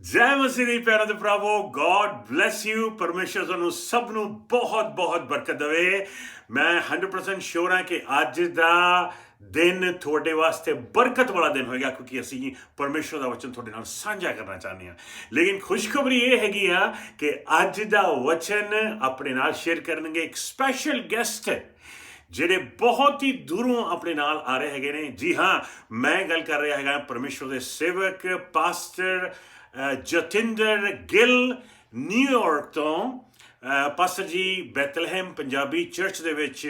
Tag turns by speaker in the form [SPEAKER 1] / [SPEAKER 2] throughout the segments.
[SPEAKER 1] ਜੈ ਮਸੀਹ ਦੀ ਪਿਆਰਿਆਂ ਦੇ ਭਰਾਵੋ, ਗॉड ਬlesਸ ਯੂ। ਪਰਮੇਸ਼ਰ ਤੁਹਾਨੂੰ ਸਭ ਨੂੰ ਬਹੁਤ ਬਹੁਤ ਬਰਕਤ ਦੇਵੇ। ਮੈਂ 100% ਸ਼ੋਰ ਹਾਂ ਕਿ ਅੱਜ ਦਾ ਦਿਨ ਤੁਹਾਡੇ ਵਾਸਤੇ ਬਰਕਤ ਵਾਲਾ ਦਿਨ ਹੋਏਗਾ, ਕਿਉਂਕਿ ਅਸੀਂ ਪਰਮੇਸ਼ਰ ਦਾ ਵਚਨ ਤੁਹਾਡੇ ਨਾਲ ਸਾਂਝਾ ਕਰਨਾ ਚਾਹੁੰਦੇ ਹਾਂ। ਲੇਕਿਨ ਖੁਸ਼ਖਬਰੀ ਇਹ ਹੈਗੀ ਆ ਕਿ ਅੱਜ ਦਾ ਵਚਨ ਆਪਣੇ ਨਾਲ ਸ਼ੇਅਰ ਕਰਨਗੇ ਇੱਕ ਸਪੈਸ਼ਲ ਗੈਸਟ ਜਿਹੜੇ ਬਹੁਤ ਹੀ ਦੂਰੋਂ ਆਪਣੇ ਨਾਲ ਆ ਰਹੇ ਹੈਗੇ ਨੇ। ਜੀ ਹਾਂ, ਮੈਂ ਗੱਲ ਕਰ ਰਿਹਾ ਹੈਗਾ ਪਰਮੇਸ਼ਰ ਦੇ ਸੇਵਕ ਪਾਸਟਰ ਜਤਿੰਦਰ ਗਿੱਲ ਨਿਊਯਾਰਕ ਤੋਂ। ਪਾਸਟਰ ਜੀ ਬੈਥਲਹੈਮ ਪੰਜਾਬੀ ਚਰਚ ਦੇ ਵਿੱਚ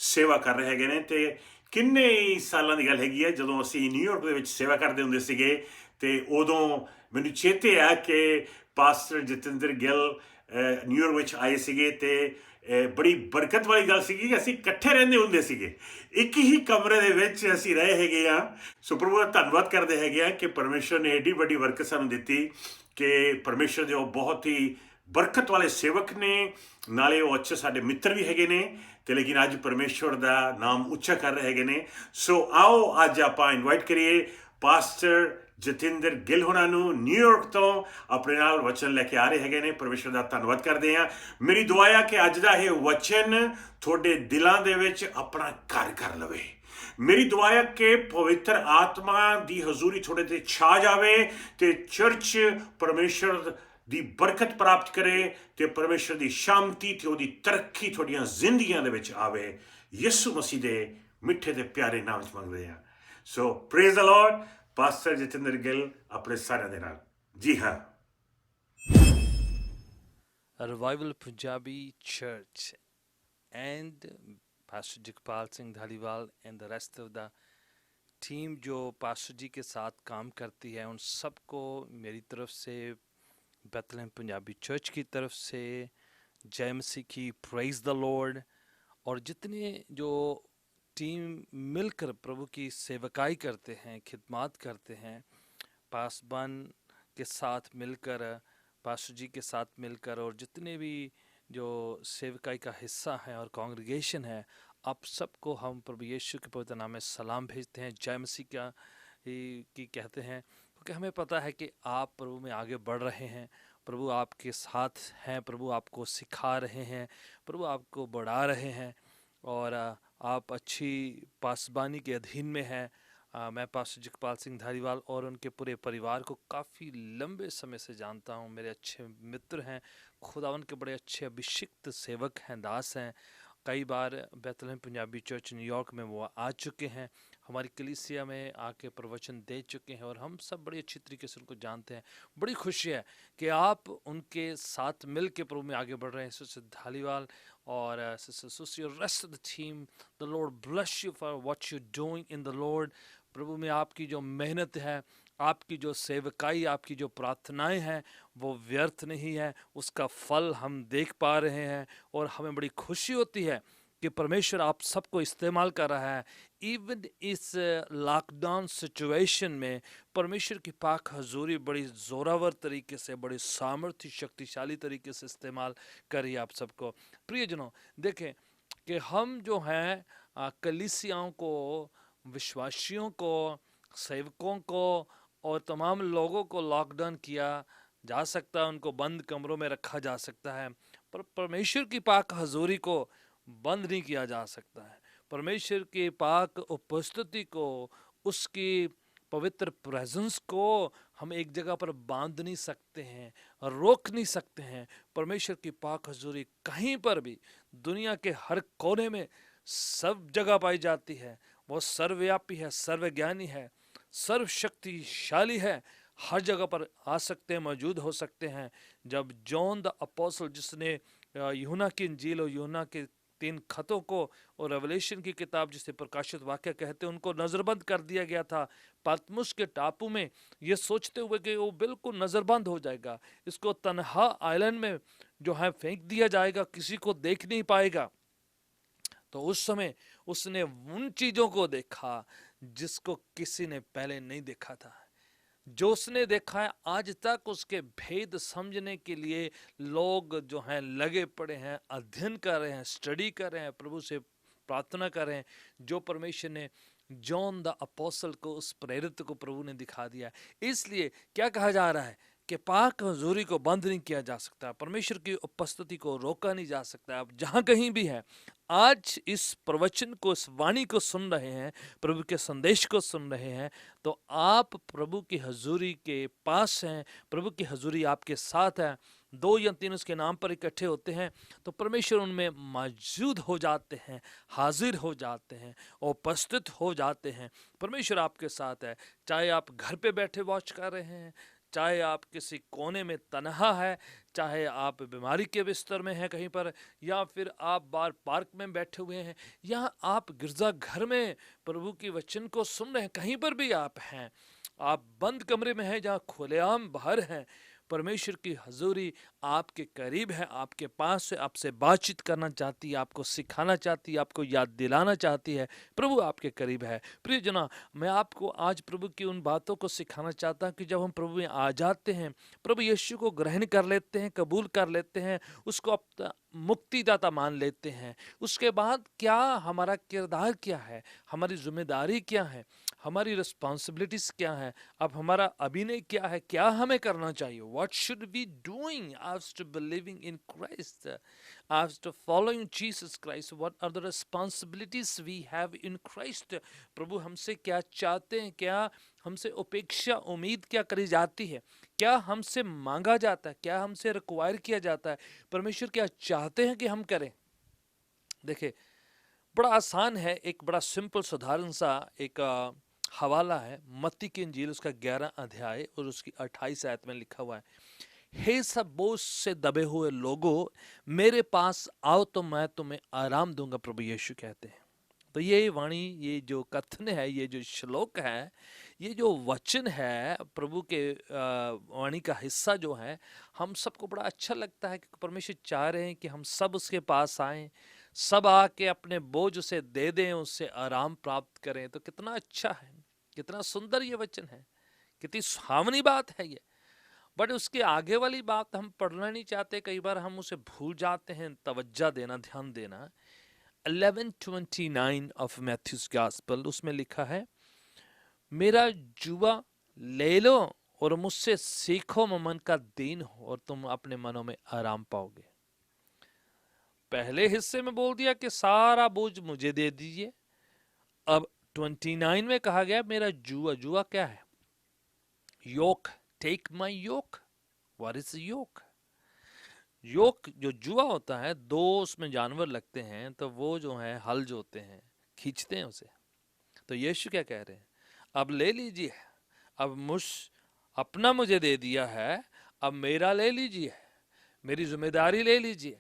[SPEAKER 1] ਸੇਵਾ ਕਰ ਰਹੇ ਹੈਗੇ ਨੇ, ਤੇ ਕਿੰਨੇ ਹੀ ਸਾਲਾਂ ਦੀ ਗੱਲ ਹੈਗੀ ਹੈ ਜਦੋਂ ਅਸੀਂ ਨਿਊਯਾਰਕ ਦੇ ਵਿੱਚ ਸੇਵਾ ਕਰਦੇ ਹੁੰਦੇ ਸੀਗੇ, ਤੇ ਉਦੋਂ ਮੈਨੂੰ ਚੇਤੇ ਆ ਕਿ ਪਾਸਟਰ ਜਤਿੰਦਰ ਗਿੱਲ ਨਿਊਯਾਰਕ ਵਿੱਚ ਆਏ ਸੀਗੇ, ਤੇ ਬੜੀ ਬਰਕਤ ਵਾਲੀ ਗੱਲ ਸੀਗੀ ਕਿ ਅਸੀਂ ਇਕੱਠੇ ਰਹਿੰਦੇ ਹੁੰਦੇ ਸੀਗੇ, ਇੱਕ ਹੀ ਕਮਰੇ ਦੇ ਵਿੱਚ ਅਸੀਂ ਰਹੇ ਹੈਗੇ ਆ। ਸੋ ਪ੍ਰਭੂ ਦਾ ਧੰਨਵਾਦ ਕਰਦੇ ਹੈਗੇ ਆ ਕਿ ਪਰਮੇਸ਼ਰ ਨੇ ਏਡੀ ਵੱਡੀ ਬਰਕਤ ਸਾਨੂੰ ਦਿੱਤੀ ਕਿ ਪਰਮੇਸ਼ਰ ਦੇ ਉਹ ਬਹੁਤ ਹੀ ਬਰਕਤ ਵਾਲੇ ਸੇਵਕ ਨੇ, ਨਾਲੇ ਉਹ ਅੱਛੇ ਸਾਡੇ ਮਿੱਤਰ ਵੀ ਹੈਗੇ ਨੇ, ਤੇ ਲੇਕਿਨ ਅੱਜ ਪਰਮੇਸ਼ਰ ਦਾ ਨਾਮ ਉੱਚਾ ਕਰ ਰਹੇ ਹੈਗੇ ਨੇ। ਸੋ ਆਓ ਅੱਜ ਆਪਾਂ ਇਨਵਾਈਟ ਕਰੀਏ ਪਾਸਟਰ ਜਤਿੰਦਰ ਗਿੱਲ ਹੋਣਾ ਨੂੰ, ਨਿਊਯਾਰਕ ਤੋਂ ਆਪਣੇ ਨਾਲ ਵਚਨ ਲੈ ਕੇ ਆ ਰਹੇ ਹੈਗੇ ਨੇ। ਪਰਮੇਸ਼ਰ ਦਾ ਧੰਨਵਾਦ ਕਰਦੇ ਹਾਂ। ਮੇਰੀ ਦੁਆ ਆ ਕਿ ਅੱਜ ਦਾ ਇਹ ਵਚਨ ਤੁਹਾਡੇ ਦਿਲਾਂ ਦੇ ਵਿੱਚ ਆਪਣਾ ਘਰ ਕਰ ਲਵੇ। ਮੇਰੀ ਦੁਆ ਹੈ ਕਿ ਪਵਿੱਤਰ ਆਤਮਾ ਦੀ ਹਜ਼ੂਰੀ ਤੁਹਾਡੇ ਤੇ ਛਾ ਜਾਵੇ, ਤੇ ਚਰਚ ਪਰਮੇਸ਼ਰ ਦੀ ਬਰਕਤ ਪ੍ਰਾਪਤ ਕਰੇ, ਤੇ ਪਰਮੇਸ਼ਰ ਦੀ ਸ਼ਾਂਤੀ ਤੇ ਉਹਦੀ ਤਰੱਕੀ ਤੁਹਾਡੀਆਂ ਜ਼ਿੰਦਗੀਆਂ ਦੇ ਵਿੱਚ ਆਵੇ। ਯਿਸੂ ਮਸੀਹ ਦੇ ਮਿੱਠੇ ਤੇ ਪਿਆਰੇ ਨਾਮ 'ਚ ਮੰਗਦੇ ਹਾਂ। So praise the Lord. Pastor Jatinder Gill ਆਪਣੇ ਸਾਰਿਆਂ ਦੇ ਨਾਲ। ਜੀ ਹਾਂ,
[SPEAKER 2] Revival Punjabi Church and Pastor Jagpal Singh Dhaliwal and the rest of the team जो पास्टर जी के साथ काम करती है, उन सबको मेरी तरफ से, बेथलेहम पंजाबी चर्च की तरफ से जय मसीह की, प्रेज द लॉर्ड। और जितने जो टीम मिलकर प्रभु की सेवकाई करते हैं, खिदमत करते हैं, पासबान के साथ मिलकर, पास्टर जी के साथ मिलकर, और जितने भी जो सेवकाई का हिस्सा है और कांग्रेगेशन है, आप सबको हम प्रभु यीशु के पवित्र नाम में सलाम भेजते हैं, जय मसीह का की कहते हैं, क्योंकि हमें पता है कि आप प्रभु में आगे बढ़ रहे हैं। प्रभु आपके साथ हैं, प्रभु आपको सिखा रहे हैं, प्रभु आपको बढ़ा रहे हैं, और आप अच्छी पासबानी के अधीन में हैं। मैं पास्टर जगपाल सिंह धारीवाल और उनके पूरे परिवार को काफ़ी लंबे समय से जानता हूँ। मेरे अच्छे मित्र हैं, खुदावन के बड़े अच्छे अभिषिक्त सेवक हैं, दास हैं। कई बार बेथलेहम पंजाबी चर्च न्यूयॉर्क में वो आ चुके हैं, हमारी कलीसिया में आके प्रवचन दे चुके हैं, और हम सब बड़ी अच्छी तरीके से उनको जानते हैं। बड़ी खुशी है कि आप उनके साथ मिल के प्रभु में आगे बढ़ रहे हैं। सिस्टर धालीवाल और सिस्टर सुसी और rest of the team, the Lord bless you for what you doing in the Lord. प्रभु में आपकी जो मेहनत है, आपकी जो सेवकाई, आपकी जो प्रार्थनाएं हैं, वो व्यर्थ नहीं है, उसका फल हम देख पा रहे हैं, और हमें बड़ी खुशी होती है कि परमेश्वर आप सबको इस्तेमाल कर रहा है। इवन इस लॉकडाउन सिचुएशन में परमेश्वर की पाक हजूरी बड़ी ज़ोरावर तरीके से, बड़ी सामर्थ्य शक्तिशाली तरीके से इस्तेमाल करिए आप सबको। प्रियजनों, देखें कि हम जो हैं कलीसियाओं को, विश्वासियों को, सेवकों को और तमाम लोगों को लॉकडाउन किया जा सकता है, उनको बंद कमरों में रखा जा सकता है, पर परमेश्वर की पाक हजूरी को बंद नहीं किया जा सकता है। परमेश्वर की पाक उपस्थिति को, उसकी पवित्र प्रेजेंस को हम एक जगह पर बांध नहीं सकते हैं, रोक नहीं सकते हैं। परमेश्वर की पाक हजूरी कहीं पर भी, दुनिया के हर कोने में, सब जगह पाई जाती है। वो सर्वव्यापी है, सर्वज्ञानी है, सर्वशक्तिशाली है, हर जगह पर आ सकते हैं, मौजूद हो सकते हैं। जब जॉन द अपोस्टल, जिसने यूहन्ना की इंजील और यूहन्ना के 3 खतों को और रेवलेशन की किताब जिसे प्रकाशित वाक्य कहते हैं, उनको नज़रबंद कर दिया गया था पतमुस के टापू में, ये सोचते हुए कि वो बिल्कुल नज़रबंद हो जाएगा, इसको तन्हा आइलैंड में जो है फेंक दिया जाएगा, किसी को देख नहीं पाएगा। तो उस समय उसने उन चीज़ों को देखा जिसको किसी ने पहले नहीं देखा था। जो उसने देखा है, आज तक उसके भेद समझने के लिए लोग जो हैं लगे पड़े हैं, अध्ययन कर रहे हैं, स्टडी कर रहे हैं, प्रभु से प्रार्थना कर रहे हैं। जो परमेश्वर ने जॉन द अपोस्टल को, उस प्रेरित को प्रभु ने दिखा दिया। इसलिए क्या कहा जा रहा है कि पाक हजूरी को बंद नहीं किया जा सकता, परमेश्वर की उपस्थिति को रोका नहीं जा सकता। आप जहाँ कहीं भी हैं, आज इस प्रवचन को, इस वाणी को सुन रहे हैं, प्रभु के संदेश को सुन रहे हैं, तो आप प्रभु की हजूरी के पास हैं, प्रभु की हजूरी आपके साथ है। दो या तीन उसके नाम पर इकट्ठे होते हैं तो परमेश्वर उनमें मौजूद हो जाते हैं, हाजिर हो जाते हैं, उपस्थित हो जाते हैं। परमेश्वर आपके साथ है, चाहे आप घर पे बैठे वॉच कर रहे हैं, चाहे आप किसी कोने में तनहा है, चाहे आप बीमारी के बिस्तर में हैं कहीं पर, या फिर आप बार पार्क में बैठे हुए हैं, या आप गिरजा घर में प्रभु की वचन को सुन रहे हैं, कहीं पर भी आप हैं, आप बंद कमरे में हैं, जहाँ खुलेआम बाहर हैं, परमेश्वर की हजूरी आपके करीब है, आपके पास है, आपसे बातचीत करना चाहती है, आपको सिखाना चाहती है, आपको याद दिलाना चाहती है। प्रभु आपके करीब है। प्रिय जना, मैं आपको आज प्रभु की उन बातों को सिखाना चाहता हूँ कि जब हम प्रभु में आ जाते हैं, प्रभु यीशु को ग्रहण कर लेते हैं, कबूल कर लेते हैं, उसको अपना मुक्तिदाता मान लेते हैं, उसके बाद क्या हमारा किरदार क्या है, हमारी जिम्मेदारी क्या है, हमारी रिस्पॉन्सिबिलिटीज क्या है, अब हमारा अभिनय क्या है, क्या हमें करना चाहिए, what should we doing after believing in Christ, after following Jesus Christ, what are the responsibilities we have in Christ. प्रभु हमसे क्या चाहते हैं, क्या हमसे अपेक्षा उम्मीद क्या करी जाती है, क्या हमसे मांगा जाता है, क्या हमसे रिक्वायर किया जाता है, परमेश्वर क्या चाहते हैं कि हम करें। देखिए, बड़ा आसान है, एक बड़ा सिंपल साधारण सा एक हवाला है, मत्ती की इंजील उसका 11 अध्याय और उसकी 28 आयत में लिखा हुआ है, हे सब बोझ से दबे हुए लोगों, मेरे पास आओ तो मैं तुम्हें आराम दूंगा, प्रभु यीशु कहते हैं। तो ये वाणी, ये जो कथन है, ये जो श्लोक है, ये जो वचन है, प्रभु के वाणी का हिस्सा जो है, हम सबको बड़ा अच्छा लगता है कि परमेश्वर चाह रहे हैं कि हम सब उसके पास आएं, सब आके अपने बोझ उसे दे दें, उससे आराम प्राप्त करें। तो कितना अच्छा है, कितना सुंदर ये वचन है, कितनी सुहावनी बात है ये। बट उसके आगे वाली बात हम पढ़ना नहीं चाहते, कई बार हम उसे भूल जाते हैं। तवज्जो देना, ध्यान देना। 11:29 ऑफ मैथ्यूज गॉस्पेल, उसमें लिखा है, मेरा जुआ ले लो और मुझसे सीखो, मैं मन का दीन हो और तुम अपने मनों में आराम पाओगे। पहले हिस्से में बोल दिया कि सारा बोझ मुझे दे दीजिए। अब 29 में कहा गया मेरा जुआ, जुआ क्या है? Yoke, take my yoke. What is yoke? Yoke जो जुआ होता है, दो उसमें जानवर लगते हैं, तो वो जो है हल जो होते हैं, खींचते हैं उसे। तो यीशु क्या कह रहे हैं? अब ले लीजिए, अब अपना मुझे दे दिया है, अब मेरा ले लीजिए, मेरी जिम्मेदारी ले लीजिए,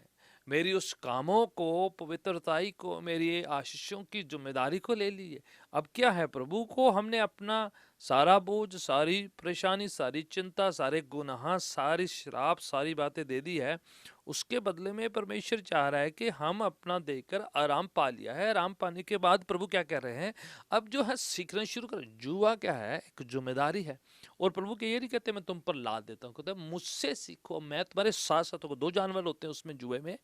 [SPEAKER 2] मेरी उस कामों को, पवित्रताई को, मेरी आशीषों की जिम्मेदारी को ले लीजिए। अब क्या है, प्रभु को हमने अपना सारा बोझ, सारी परेशानी, सारी चिंता, सारे गुनाह, सारी शराब, सारी बातें दे दी है। उसके बदले में परमेश्वर चाह रहा है कि हम अपना देकर आराम पा लिया है। आराम पाने के बाद प्रभु क्या कह रहे हैं? अब जो है सीखना शुरू करो। जुआ क्या है? एक जिम्मेदारी है। और प्रभु के ये नहीं कहते मैं तुम पर लाद देता हूँ, कहते मुझसे सीखो, मैं तुम्हारे साथ साथ होगा। दो जानवर होते हैं उसमें, जुए में।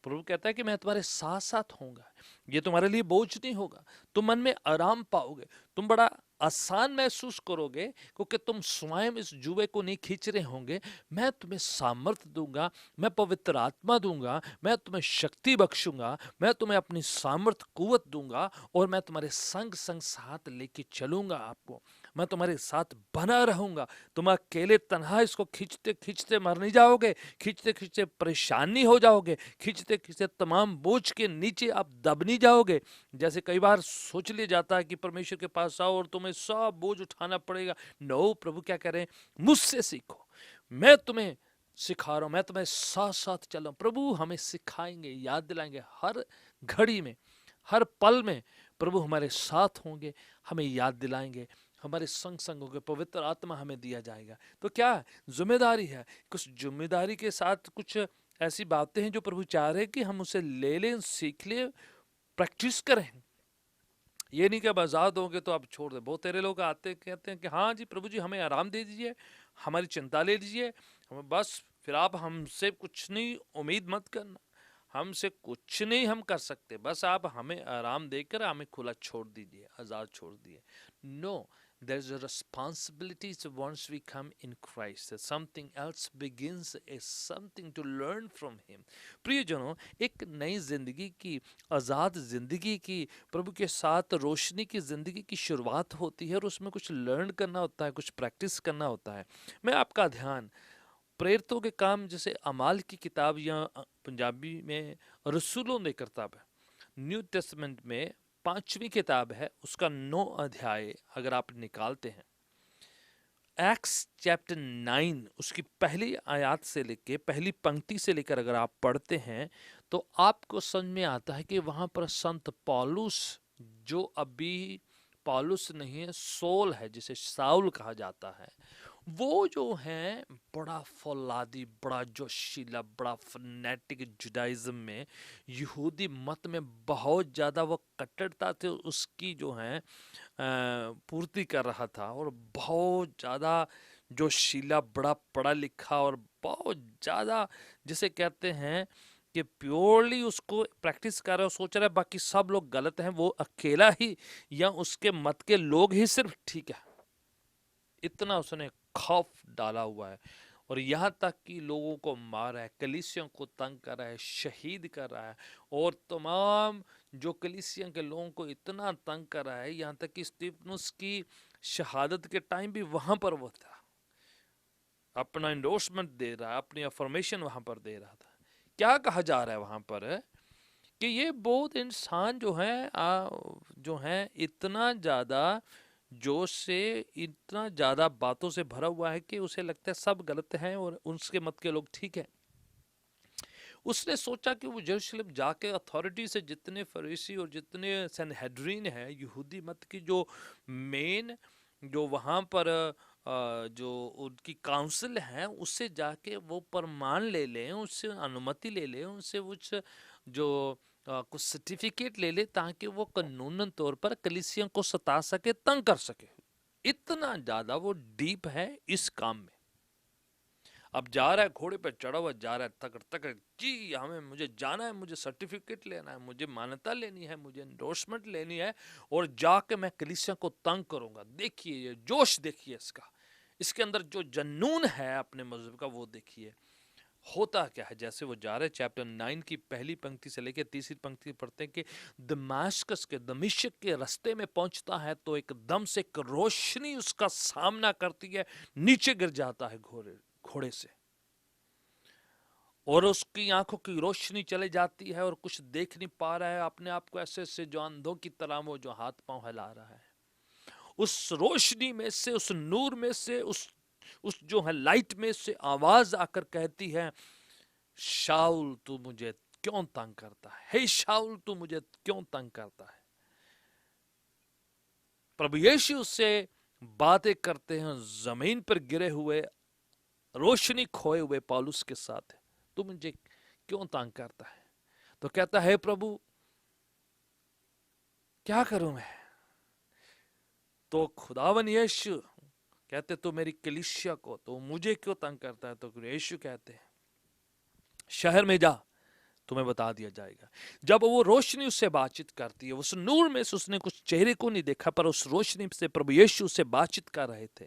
[SPEAKER 2] प्रभु कहता है कि मैं तुम्हारे साथ साथ होऊंगा, ये तुम्हारे लिए बोझ नहीं होगा, तुम मन में आराम पाओगे, तुम बड़ा आसान महसूस करोगे, क्योंकि तुम स्वयं इस जुए को नहीं खींच रहे होंगे। मैं तुम्हें सामर्थ्य दूंगा, मैं पवित्र आत्मा दूंगा, मैं तुम्हें शक्ति बख्शूंगा, मैं तुम्हें अपनी सामर्थ्य कुवत दूंगा, और मैं तुम्हारे संग संग साथ लेके चलूंगा आपको, मैं तुम्हारे साथ बना रहूंगा। तुम अकेले तन्हा इसको खींचते खींचते मर नहीं जाओगे, खींचते खींचते परेशानी हो जाओगे, खींचते खींचते तमाम बोझ के नीचे आप दब नहीं जाओगे। जैसे कई बार सोच लिया जाता है कि परमेश्वर के पास आओ और तुम्हें सब बोझ उठाना पड़ेगा। नो, प्रभु क्या कह रहे हैं? मुझसे सीखो, मैं तुम्हें सिखा रहा हूं, मैं तुम्हें साथ साथ चल रहा हूं। प्रभु हमें सिखाएंगे, याद दिलाएंगे, हर घड़ी में, हर पल में प्रभु हमारे साथ होंगे, हमें याद दिलाएंगे, हमारे संग संग होंगे, पवित्र आत्मा हमें दिया जाएगा। तो क्या जिम्मेदारी है, कुछ जिम्मेदारी के साथ कुछ ऐसी बातें हैं जो प्रभु चाह रहे हैं कि हम उसे ले लें, सीख लें, प्रैक्टिस करें। ये नहीं कि अब आज़ाद होंगे तो आप छोड़ दें। बहुत तेरे लोग आते कहते हैं कि हाँ जी प्रभु जी हमें आराम दे दीजिए, हमारी चिंता ले लीजिए, हमें बस फिर आप हमसे कुछ नहीं उम्मीद मत करना, हमसे कुछ नहीं हम कर सकते, बस आप हमें आराम देकर हमें खुला छोड़ दीजिए, आज़ाद छोड़ दिए। No, there's a responsibility once we come in Christ. Something else begins, is something to learn from him. प्रियजनों, एक नई जिंदगी की, आज़ाद जिंदगी की, प्रभु के साथ रोशनी की जिंदगी की शुरुआत होती है और उसमें कुछ लर्न करना होता है, कुछ प्रैक्टिस करना होता है। मैं आपका ध्यान प्रेरितों के काम जैसे अमाल की किताब या पंजाबी में रसूलों की किताब है, न्यू टेस्टमेंट में 5वीं किताब है, उसका 9 अध्याय अगर आप निकालते हैं, एक्स चैप्टर 9 उसकी पहली आयत से लेके, पहली पंक्ति से लेकर अगर आप पढ़ते हैं तो आपको समझ में आता है कि वहां पर संत पौलुस, जो अभी पौलुस नहीं है, सोल है, जिसे साउल कहा जाता है, वो जो है बड़ा फौलादी, बड़ा जोशीला, बड़ा फनेटिक जुडाइज्म में, यहूदी मत में बहुत ज़्यादा वो कट्टरता थे उसकी जो है पूर्ति कर रहा था, और बहुत ज़्यादा जोशीला, बड़ा पढ़ा लिखा, और बहुत ज़्यादा जिसे कहते हैं कि प्योरली उसको प्रैक्टिस कर रहा है, सोच रहा है बाकी सब लोग गलत हैं, वो अकेला ही या उसके मत के लोग ही सिर्फ ठीक है। इतना उसने खौफ डाला हुआ है, और यहाँ तक कि लोगों को मार रहा है, कलीसियों को तंग कर रहा है, शहीद कर रहा है, और तमाम जो कलीसियों के लोगों को इतना तंग कर रहा है, यहाँ तक कि स्टीफनुस की शहादत के टाइम भी वहां पर वो था, अपना इंडोर्समेंट दे रहा है, अपनी अफर्मेशन वहां पर दे रहा था। क्या कहा जा रहा है वहां पर कि ये बहुत इंसान जो है इतना ज़्यादा जोश से, इतना ज़्यादा बातों से भरा हुआ है कि उसे लगता है सब गलत हैं और उसके मत के लोग ठीक हैं। उसने सोचा कि वो यरूशलेम जाके अथॉरिटी से जितने फरीसी और जितने सनहेड्रीन है, यहूदी मत की जो मेन, जो वहाँ पर जो उनकी काउंसिल है, उससे जाके वो प्रमाण ले लें, उससे अनुमति ले लें, उनसे कुछ जो कुछ सर्टिफिकेट ले ले, ताकि वो कानूनन तौर पर कलीसिया को सता सके, तंग कर सके। इतना ज्यादा वो डीप है इस काम में। अब जा रहा है, घोड़े पर चढ़ा हुआ जा रहा है, तकड़ तकड़, जी हमें, मुझे जाना है, मुझे सर्टिफिकेट लेना है, मुझे मान्यता लेनी है, मुझे एंडोर्समेंट लेनी है, और जाके मैं कलीसिया को तंग करूंगा। देखिए ये जोश, देखिए इसका, इसके अंदर जो जनून है अपने मजहब का, वो देखिए। होता क्या है, जैसे वो जा रहे, चैप्टर 9 की पहली पंक्ति से लेकर तीसरी पंक्ति पढ़ते हैं कि दमाश्कस के, दमिश्क के रास्ते में पहुंचता है तो एकदम से एक रोशनी उसका सामना करती है, नीचे गिर जाता है घोड़े से, और उसकी आंखों की रोशनी चले जाती है और कुछ देख नहीं पा रहा है अपने आप को, ऐसे ऐसे जो अंधों की तरह वो जो हाथ पांव हिला रहा है। उस रोशनी में से, उस नूर में से, उस जो है लाइट में से आवाज आकर कहती है, शाउल तू मुझे क्यों तंग करता है, हे शाउल तू मुझे क्यों तंग करता है। प्रभु यीशु से बातें करते हैं जमीन पर गिरे हुए, रोशनी खोए हुए पौलुस के साथ, तू मुझे क्यों तंग करता है। तो कहता है, प्रभु क्या करूं मैं। तो खुदावन यीशु कहते, तो मेरी कलीसिया को, तो मुझे क्यों तंग करता है। तो यीशु कहते हैं, शहर में जा, तुम्हें बता दिया जाएगा। जब वो रोशनी उससे बातचीत करती है, उस नूर में से उसने कुछ चेहरे को नहीं देखा, पर उस रोशनी से प्रभु यीशु उससे बातचीत कर रहे थे,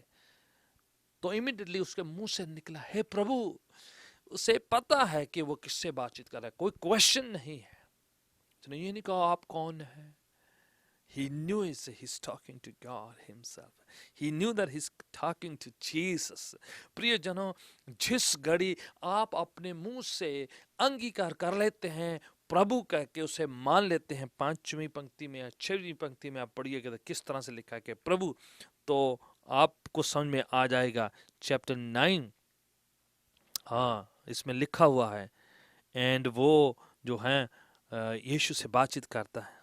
[SPEAKER 2] तो इमीडिएटली उसके मुंह से निकला, हे प्रभु। उसे पता है कि वो किससे बातचीत कर रहा है, कोई क्वेश्चन नहीं है। उसने ये नहीं कहा आप कौन है। He knew he's talking to God himself. He knew that he's talking to Jesus. प्रियजनों, जिस घड़ी आप अपने मुंह से अंगीकार कर लेते हैं, प्रभु कह के उसे मान लेते हैं, 5वीं पंक्ति में या 6वीं पंक्ति में आप पढ़िएगा किस तरह से लिखा है कि प्रभु, तो आपको समझ में आ जाएगा। चैप्टर 9, हाँ, इसमें लिखा हुआ है, एंड वो जो है यीशु से बातचीत करता है,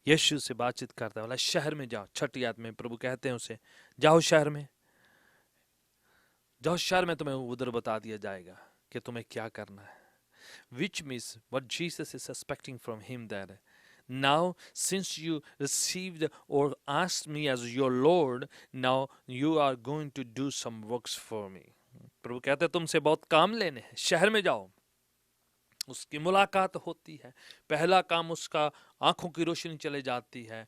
[SPEAKER 2] यीशु से बातचीत करता है, बोला शहर में जाओ। 6ठी आयत में प्रभु कहते हैं उसे, जाओ शहर में, जाओ शहर में, तुम्हें उधर बता दिया जाएगा कि तुम्हें क्या करना है। Which means what Jesus is expecting from him, that now since you received or asked me as your Lord, now you are going to do some works for me. प्रभु कहते हैं तुमसे बहुत काम लेने हैं, शहर में जाओ। उसकी मुलाकात होती है, पहला काम उसका आंखों की रोशनी चले जाती है,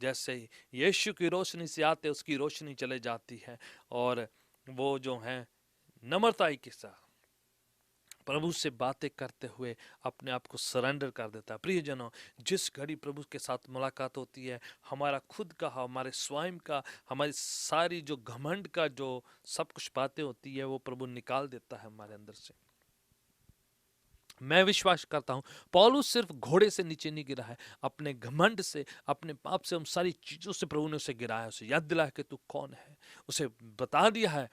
[SPEAKER 2] जैसे ही यीशु की रोशनी से आते उसकी रोशनी चले जाती है, और वो जो है नम्रताई के साथ प्रभु से बातें करते हुए अपने आप को सरेंडर कर देता है। प्रियजनों, जिस घड़ी प्रभु के साथ मुलाकात होती है, हमारा खुद का, हमारे स्वयं का, हमारी सारी जो घमंड का जो सब कुछ बातें होती है वो प्रभु निकाल देता है हमारे अंदर से। मैं विश्वास करता हूं पौलुस सिर्फ घोड़े से नीचे नहीं गिरा है, अपने घमंड से, अपने पाप से, उन सारी चीजों से प्रभु ने उसे गिराया, उसे याद दिलाया कि तू कौन है, उसे बता दिया है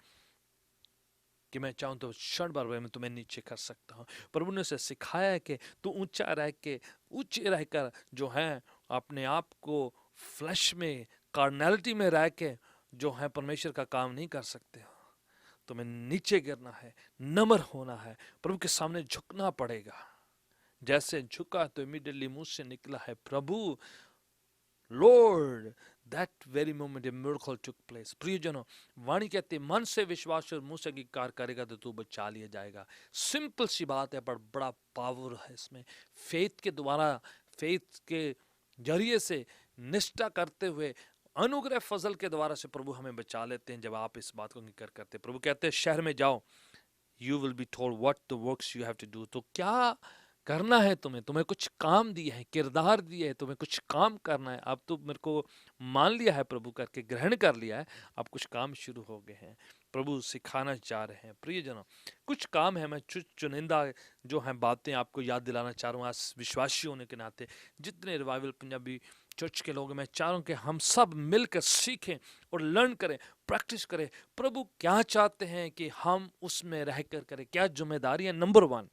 [SPEAKER 2] कि मैं चाहूं तो क्षण भर में तुम्हें नीचे कर सकता हूं। प्रभु ने उसे सिखाया है कि तू ऊंचा रह के, ऊंचे रहकर जो है अपने आप को फ्लैश में, कार्नैलिटी में रह के जो है परमेश्वर का काम नहीं कर सकते हो। तुम्हें नीचे गिरना है, नम्र होना है, प्रभु के सामने झुकना पड़ेगा। जैसे झुका तो इमीडिएटली मुंह से निकला है, प्रभु, Lord. That very moment a miracle took place. प्रियजनों, वाणी कहती मन से विश्वास और मुंह से अंगीकार करेगा तो तू बचा लिया जाएगा। सिंपल सी बात है पर बड़ा पावर है इसमें। फेथ के द्वारा, फेथ के जरिए से निष्ठा करते हुए, अनुग्रह फजल के द्वारा से प्रभु हमें बचा लेते हैं जब आप इस बात को अंगीकार करते हैं। प्रभु कहते हैं शहर में जाओ, you will be told what the works you have to do. तो क्या करना है तुम्हें, तुम्हें कुछ काम दिए हैं, किरदार दिए है, तुम्हें कुछ काम करना है। अब तो मेरे को मान लिया है, प्रभु करके ग्रहण कर लिया है, अब कुछ काम शुरू हो गए हैं, प्रभु सिखाना चाह रहे हैं। प्रियजनों, कुछ काम है, मैं चुनिंदा जो है बातें आपको याद दिलाना चाह रहा हूँ आज विश्वासी होने के नाते। जितने रिवाइवल पंजाबी चर्च के लोग हैं, मैं चाह रहा हूँ कि हम सब मिलकर सीखें और लर्न करें, प्रैक्टिस करें। प्रभु क्या चाहते हैं कि हम उसमें रहकर करें, क्या जिम्मेदारी है। नंबर 1,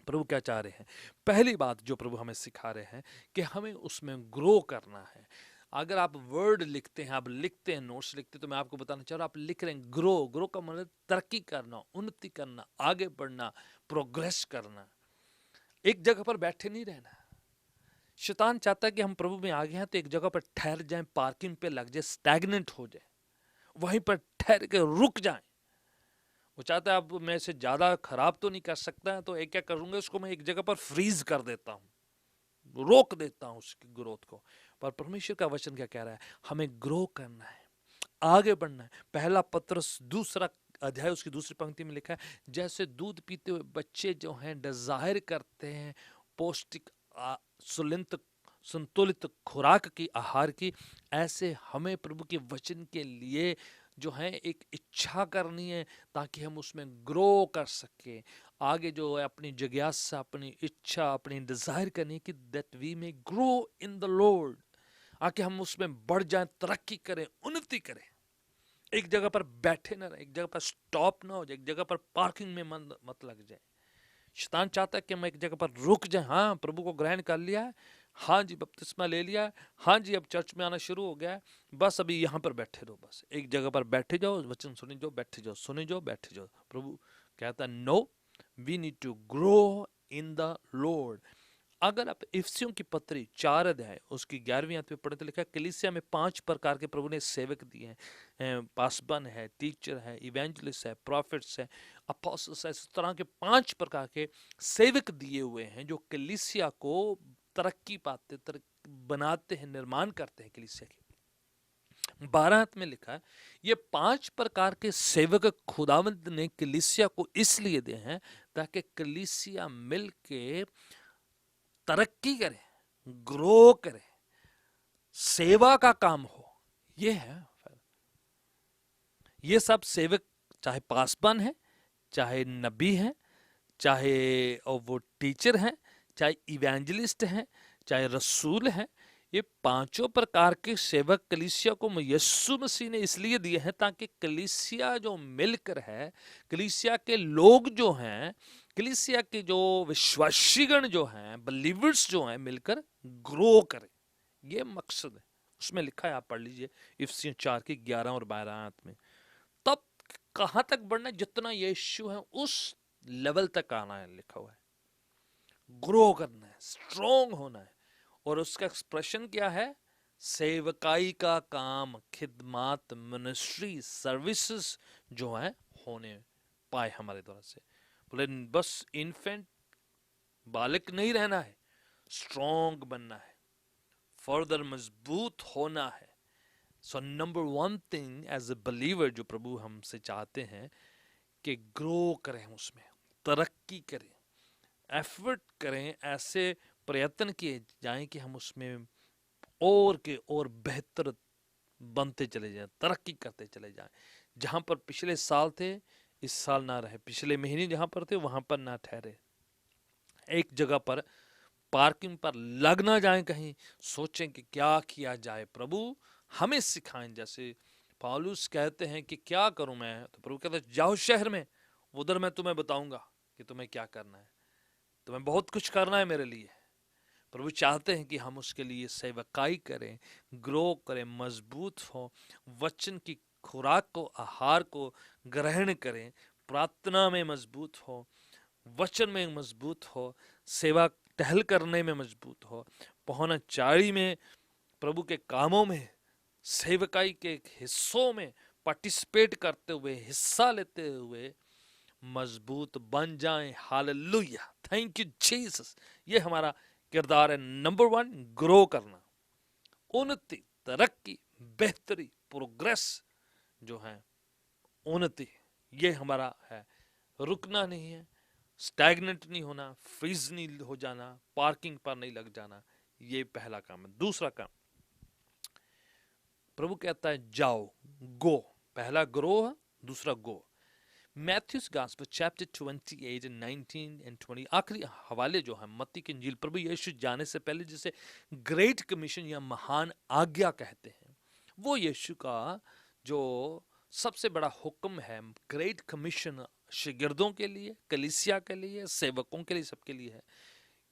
[SPEAKER 2] प्रभु क्या चाह रहे हैं? पहली बात जो प्रभु हमें सिखा रहे हैं कि हमें उसमें ग्रो करना है। अगर आप वर्ड लिखते हैं, आप लिखते हैं, नोट्स लिखते हैं, तो मैं आपको बताना चाह रहा हूँ, आप लिख रहे हैं ग्रो। ग्रो का मतलब तरक्की करना, उन्नति करना, आगे बढ़ना, प्रोग्रेस करना, एक जगह पर बैठे नहीं रहना। शैतान चाहता है कि हम प्रभु में आ गए हैं तो एक जगह पर ठहर जाएं, पार्किंग पे लग जाए, स्टैग्नेंट हो जाए, वहीं पर ठहर के रुक जाएं। वो चाहता है अब मैं इसे ज्यादा खराब तो नहीं कर सकता, तो एक क्या करूंगा, उसको मैं एक जगह पर फ्रीज कर देता हूँ, रोक देता हूँ उसकी ग्रोथ को। पर परमेश्वर का वचन क्या कह रहा है? हमें ग्रो करना है, आगे बढ़ना है। पहला पत्रस 2 अध्याय उसकी 2 पंक्ति में लिखा है, जैसे दूध पीते हुए बच्चे जो हैं डिजायर करते हैं पौष्टिक संतुलित खुराक की, आहार की, ऐसे हमें प्रभु के वचन के लिए जो है एक इच्छा करनी है ताकि हम उसमें ग्रो कर सके। आगे जो है अपनी जिज्ञासा, अपनी इच्छा, अपनी डिजायर करनी कि दैट वी में ग्रो इन द लॉर्ड, आके हम उसमें बढ़ जाएं, तरक्की करें, उन्नति करें। एक जगह पर बैठे ना रहे, एक जगह पर स्टॉप ना हो जाए, एक जगह पर पार्किंग में मन मत लग जाए। शैतान चाहता है कि हम एक जगह पर रुक जाए। हाँ, प्रभु को ग्रहण कर लिया है, हाँ जी बपतिस्मा ले लिया है, हाँ जी अब चर्च में आना शुरू हो गया है, बस अभी यहाँ पर बैठे रहो, बस एक जगह पर बैठे जाओ, वचन सुनी जाओ, बैठे जाओ, सुनी जाओ, बैठे जाओ। प्रभु कहता है no, we need to grow in the Lord. अगर आप इफिसियों की पत्री 4 अध्याय उसकी 11वीं आयत में पढ़े तो लिखा है कलीसिया में 5 प्रकार के प्रभु ने सेवक दिए हैं, पासबन है, टीचर है, इवेंजलिस्ट है, प्रॉफिट्स है, अपोस्टल्स है। इस तरह के 5 प्रकार के सेवक दिए हुए हैं जो कलीसिया को तरक्की पाते, बनाते हैं, निर्माण करते हैं कलीसिया की। 12 आयत में लिखा है ये 5 प्रकार के सेवक खुदावंद ने कलीसिया को इसलिए दिए हैं ताकि कलीसिया मिलके तरक्की करे, ग्रो करे, सेवा का काम हो। ये है, ये सब सेवक चाहे पासबान है, चाहे नबी है, चाहे वो टीचर हैं, चाहे इवेंजलिस्ट हैं, चाहे रसूल हैं, ये 5 प्रकार के सेवक कलीसिया को यीशु मसीह ने इसलिए दिए हैं ताकि कलीसिया जो मिलकर है, कलीसिया के लोग जो हैं, कलीसिया के जो विश्वासीगण जो हैं, बिलीवर्स जो हैं, मिलकर ग्रो करें। ये मकसद है। उसमें लिखा है, आप पढ़ लीजिए इफिसियों 4 की 11 और 12 आयत में। तब कहां तक बढ़ना है? जितना यीशु है उस लेवल तक आना है, लिखा हुआ है। ग्रो करना है, स्ट्रोंग होना है। और उसका एक्सप्रेशन क्या है? सेवकाई का काम, खिदमत, मिनिस्ट्री, सर्विसेज जो है होने पाए हमारे द्वारा से। बोले बस इन्फेंट, बालक नहीं रहना है, स्ट्रोंग बनना है, फर्दर मजबूत होना है। So number one thing as a believer जो प्रभु हमसे चाहते हैं कि ग्रो करें, उसमें तरक्की करें, एफर्ट करें, ऐसे प्रयत्न किए जाएं कि हम उसमें और के और बेहतर बनते चले जाएं, तरक्की करते चले जाएं। जहां पर पिछले साल थे इस साल ना रहे, पिछले महीने जहां पर थे वहां पर ना ठहरे, एक जगह पर पार्किंग पर लग ना जाए, कहीं सोचें कि क्या किया जाए, प्रभु हमें सिखाएं। जैसे पौलुस कहते हैं कि क्या करूं मैं, तो प्रभु कहते हैं जाओ शहर में, उधर मैं तुम्हें बताऊंगा कि तुम्हें क्या करना है, तुम्हें बहुत कुछ करना है मेरे लिए। प्रभु चाहते हैं कि हम उसके लिए सेवकाई करें, ग्रो करें, मजबूत हो, वचन की खुराक को, आहार को ग्रहण करें, प्रार्थना में मजबूत हो, वचन में मजबूत हो, सेवा टहल करने में मजबूत हो, पहुंचारी में, प्रभु के कामों में, सेवकाई के हिस्सों में पार्टिसिपेट करते हुए, हिस्सा लेते हुए मजबूत बन जाएं। Hallelujah, thank you Jesus. ये हमारा किरदार है। नंबर वन, ग्रो करना, उन्नति, तरक्की, बेहतरी, प्रोग्रेस जो है, उन्नति, ये हमारा है। रुकना नहीं है, स्टैग्नेंट नहीं होना, फ्रीज नहीं हो जाना, पार्किंग पर नहीं लग जाना, ये पहला काम है। दूसरा काम, प्रभु कहता है जाओ, गो। पहला ग्रो है, दूसरा go. Matthew's gospel chapter 28 and 19 and 20, आखिरी हवाले जो है मत्ती की इंजील, प्रभु यीशु जाने से पहले जिसे ग्रेट कमीशन या महान आज्ञा कहते हैं, वो यीशु का जो सबसे बड़ा हुक्म है, ग्रेट कमीशन, शागिर्दों के लिए, कलीसिया के लिए, सेवकों के लिए, सबके लिए है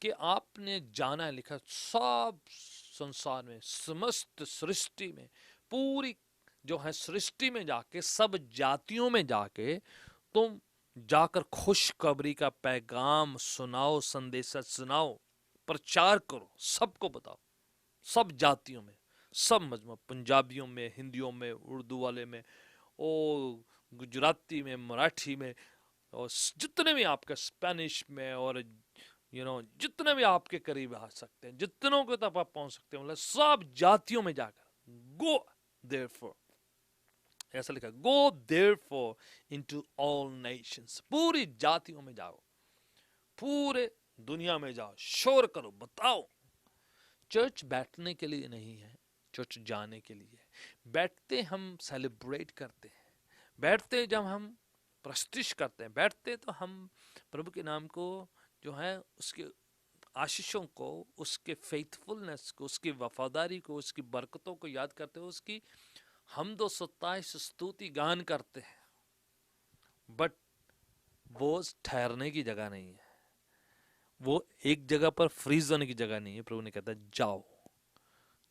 [SPEAKER 2] कि आपने जाना है, लिखा सब संसार में, समस्त सृष्टि में, पूरी जो है सृष्टि में जाके, सब जातियों में जाके तुम जाकर खुशखबरी का पैगाम सुनाओ, संदेशा सुनाओ, प्रचार करो, सबको बताओ, सब जातियों में, सब मजमा, पंजाबियों में, हिंदियों में, उर्दू वाले में, ओ गुजराती में, मराठी में, और जितने भी आपके, स्पेनिश में, और जितने भी आपके करीब आ सकते हैं, जितनों के तक आप पहुंच सकते हैं, मतलब सब जातियों में जाकर, गो देयरफॉर, ऐसा लिखा, गो देयरफॉर इनटू ऑल नेशंस, पूरी जातियों में जाओ, पूरे दुनिया में जाओ, शोर करो, बताओ। चर्च बैठने के लिए नहीं है, चर्च जाने के लिए है। बैठते हम सेलिब्रेट करते हैं, बैठते जब हम प्रस्तुत करते हैं, बैठते तो हम प्रभु के नाम को जो है, उसके आशीषों को, उसके फेथफुलनेस को, उसकी वफादारी को, उसकी बरकतों को याद करते हो, उसकी हम 227 स्तुति गान करते हैं। बट वो ठहरने की जगह नहीं है, वो एक जगह पर फ्रीज होने की जगह नहीं है। प्रभु ने कहता है जाओ,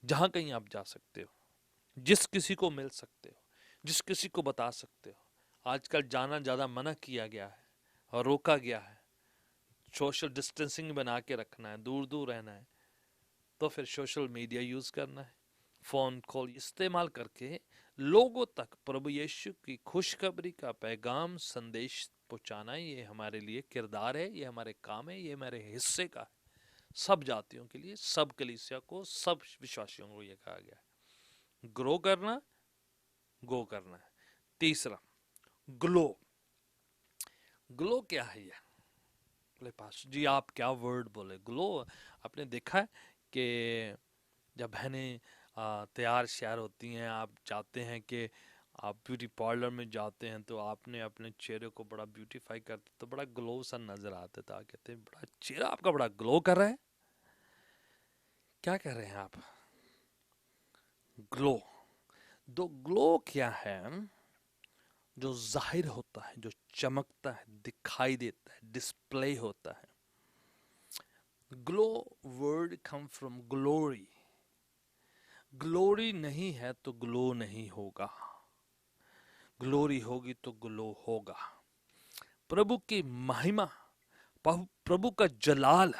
[SPEAKER 2] जहां कहीं आप जा सकते हो, जिस किसी को मिल सकते हो, जिस किसी को बता सकते हो। आजकल जाना ज़्यादा मना किया गया है और रोका गया है, सोशल डिस्टेंसिंग बना के रखना है, दूर दूर रहना है, तो फिर सोशल मीडिया यूज़ करना है, फ़ोन कॉल इस्तेमाल करके लोगों तक प्रभु यीशु की खुशखबरी का पैगाम, संदेश पहुँचाना, ये हमारे लिए किरदार है, ये हमारे काम है, ये हमारे हिस्से का है। सब जातियों के लिए, सब कलीसिया को, सब विश्वासियों को ये कहा गया है, ग्रो करना, गो करना है। तीसरा, ग्लो। ग्लो क्या है ये? बोले पास्टर जी आप क्या वर्ड बोले, ग्लो। आपने देखा है कि जब बहनें तैयार श्यार होती हैं, आप चाहते हैं कि आप ब्यूटी पार्लर में जाते हैं, तो आपने अपने चेहरे को बड़ा ब्यूटीफाई करते, तो बड़ा ग्लो सा नजर आता था। कहते हैं बड़ा चेहरा आपका बड़ा ग्लो कर रहा है। क्या कह रहे हैं आप? ग्लो। दो ग्लो क्या है? जो जाहिर होता है, जो चमकता है, दिखाई देता है, डिस्प्ले होता है। Glow word come from glory. Glory नहीं है तो ग्लो नहीं होगा, ग्लोरी होगी तो ग्लो होगा। प्रभु की महिमा, प्रभु का जलाल,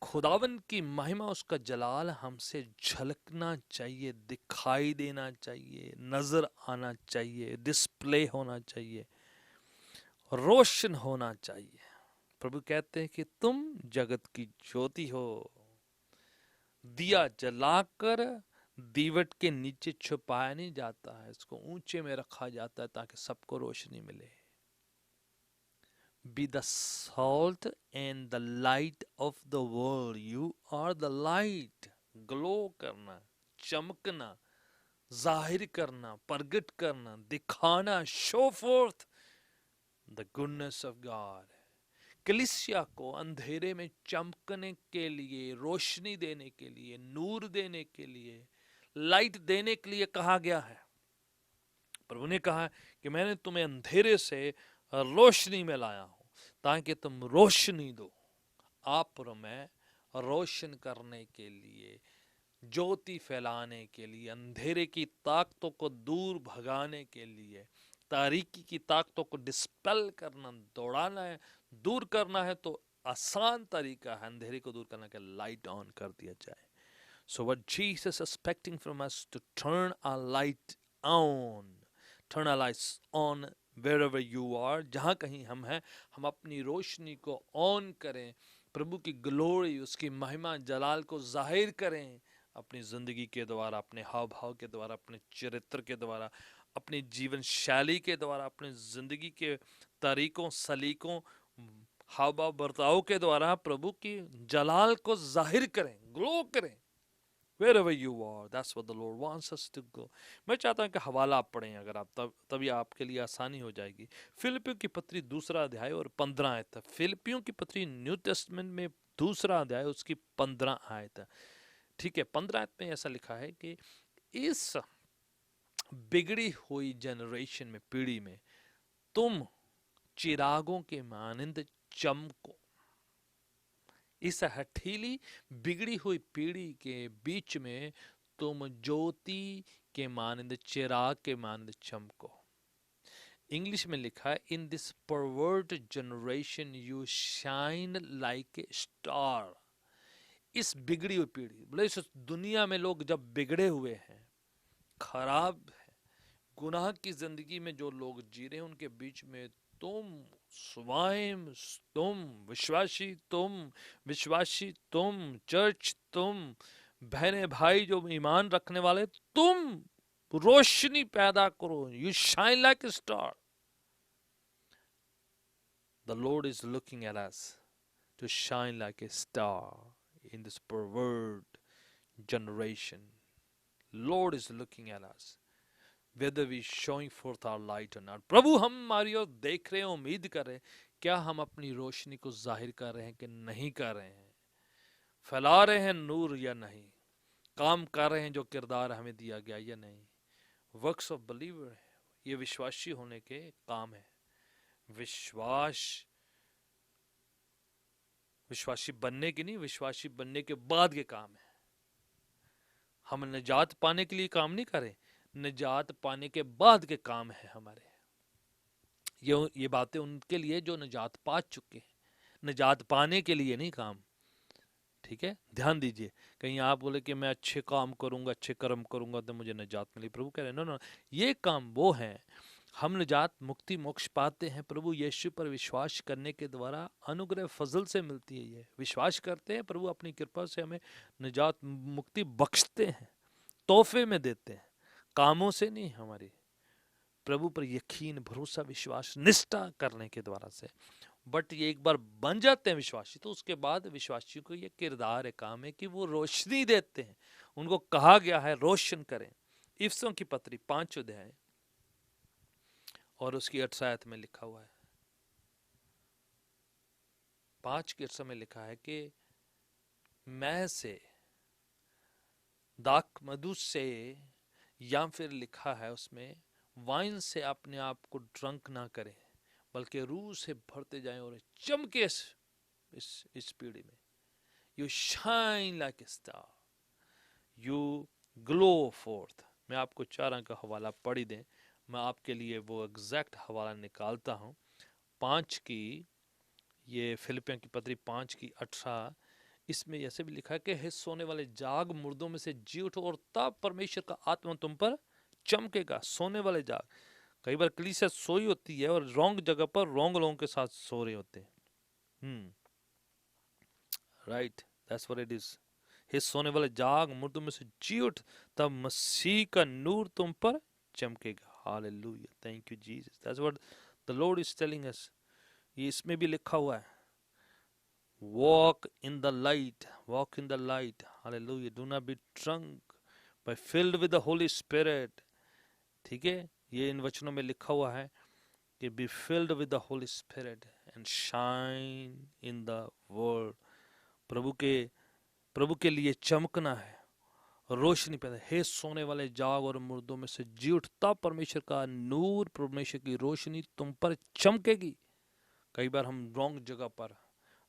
[SPEAKER 2] खुदावन की महिमा, उसका जलाल हमसे झलकना चाहिए, दिखाई देना चाहिए, नजर आना चाहिए, डिस्प्ले होना चाहिए, रोशन होना चाहिए। प्रभु कहते हैं कि तुम जगत की ज्योति हो, दिया जलाकर दीवट के नीचे छुपाया नहीं जाता है, इसको ऊंचे में रखा जाता है ताकि सबको रोशनी मिले। Be the salt and the light of the world. You are the light. Glow करना, चमकना, जाहिर करना, प्रगट करना, दिखाना, show forth the goodness of God. कलीसिया को अंधेरे में चमकने के लिए, रोशनी देने के लिए, नूर देने के लिए, लाइट देने के लिए कहा गया है। प्रभु ने कहा कि मैंने तुम्हें अंधेरे से रोशनी में लाया हूं ताकि तुम रोशनी दो। आप और मैं रोशन करने के लिए, ज्योति फैलाने के लिए, अंधेरे की ताकतों को दूर भगाने के लिए, तारीकी की ताकतों को डिस्पेल करना, दौड़ाना है, दूर करना है, तो आसान तरीका है अंधेरे को दूर करने का, लाइट ऑन कर दिया जाए। So what Jesus is expecting from us to turn our light on, turn our lights on wherever you are, जहाँ कहीं हम हैं, हम अपनी रोशनी को ऑन करें, प्रभु की ग्लोरी, उसकी महिमा, जलाल को जाहिर करें अपनी ज़िंदगी के द्वारा, अपने हाव भाव के द्वारा, अपने चरित्र के द्वारा, अपनी जीवन शैली के द्वारा, अपने ज़िंदगी के तरीकों, सलीकों, हाव भाव, बर्ताव के द्वारा प्रभु की जलाल को जाहिर करें, ग्लो करें। Wherever you are, that's what the Lord wants us to go. मैं चाहता हूँ कि हवाला आप पढ़ें, अगर आप तभी आपके लिए आसानी हो जाएगी। फिलिपियों की पत्री 2 अध्याय और 15 आयत। फिलिपियों की पत्री न्यू टेस्टमेंट में 2 अध्याय उसकी 15 आयत। ठीक है, 15 आयत में ऐसा लिखा है कि इस बिगड़ी हुई जनरेशन में, पीढ़ी में, तुम चिरागों के मानंद चमको। इस हठीली बिगड़ी हुई पीढ़ी के बीच में तुम ज्योति के मानंद, चिराग के मानंद चमको। इंग्लिश में लिखा है, इन this pervert generation you shine like a star. इस बिगड़ी हुई पीढ़ी, बोले इस दुनिया में लोग जब बिगड़े हुए हैं, खराब है, गुनाह की जिंदगी में जो लोग जी रहे हैं, उनके बीच में तुम स्वयं, तुम विश्वासी, तुम चर्च, तुम बहने भाई जो ईमान रखने वाले, तुम रोशनी पैदा करो। You shine like a star. The Lord is looking at us to shine like a star in this pervert generation. Lord is looking at us whether we showing forth our light or not. प्रभु हम हमारी ओर देख रहे हैं, उम्मीद कर रहे हैं, क्या हम अपनी रोशनी को जाहिर कर रहे हैं कि नहीं कर रहे हैं, फैला रहे हैं नूर या नहीं, काम कर रहे हैं जो किरदार हमें दिया गया या नहीं। वर्क्स ऑफ बिलीवर है, ये विश्वासी होने के काम है। विश्वासी बनने की नहीं, विश्वासी बनने के बाद के काम है। हम निजात पाने के लिए काम नहीं करें, निजात पाने के बाद के काम है हमारे। ये बातें उनके लिए जो निजात पा चुके हैं, निजात पाने के लिए नहीं काम। ठीक है, ध्यान दीजिए, कहीं आप बोले कि मैं अच्छे काम करूंगा, अच्छे कर्म करूंगा तो मुझे निजात मिली। प्रभु कह रहे हैं नो, ये काम वो है, हम निजात, मुक्ति, मोक्ष पाते हैं प्रभु यीशु पर विश्वास करने के द्वारा, अनुग्रह फजल से मिलती है। ये विश्वास करते हैं, प्रभु अपनी कृपा से हमें निजात, मुक्ति बख्शते हैं, तोहफे में देते हैं, कामों से नहीं, हमारी प्रभु पर यकीन, भरोसा, विश्वास, निष्ठा करने के द्वारा से। बट ये एक बार बन जाते हैं विश्वासी, तो उसके बाद विश्वासी को ये किरदार है, काम है कि वो रोशनी देते हैं। उनको कहा गया है रोशन करें। इफिसियों की पत्री 5 अध्याय और उसकी 8 आयत में लिखा हुआ है, 5 के 8 में लिखा है कि मैं से, दाक मधु से, या फिर लिखा है उसमें वाइन से अपने आप को ड्रंक ना करें, बल्कि रूह से भरते जाएं और चमके इस पीढ़ी में। You shine like a star, you glow fourth. मैं आपको 4 अंक का हवाला पढ़ ही दें, मैं आपके लिए वो एग्जैक्ट हवाला निकालता हूँ। 5 की, ये फिलिपियों की पत्री 5 की 18, इसमें ऐसे भी लिखा है कि हे सोने वाले, जाग, मुर्दों में से जी उठो और तब परमेश्वर का आत्मा तुम पर चमकेगा। सोने वाले जाग। कई बार कलीसिया सोई होती है और रॉन्ग जगह पर रॉन्ग लोगों के साथ सो रहे होते हैं। Right, that's what it is. हे सोने वाले जाग, मुर्दों में से जी उठ, तब मसीह का नूर तुम पर चमकेगा। Hallelujah, thank you Jesus, that's what the Lord is telling us. ये इसमें भी लिखा हुआ है, walk in the light, walk in the light, hallelujah, do not be drunk by filled with the Holy Spirit। ठीक है, ये इन वचनों में लिखा हुआ है कि be filled with the Holy Spirit and shine in the world। प्रभु के लिए चमकना है, रोशनी पैदा। हे सोने वाले जाग और मुर्दों में से जी उठ, तब परमेश्वर का नूर, परमेश्वर की रोशनी तुम पर चमकेगी। कई बार हम रॉन्ग जगह पर,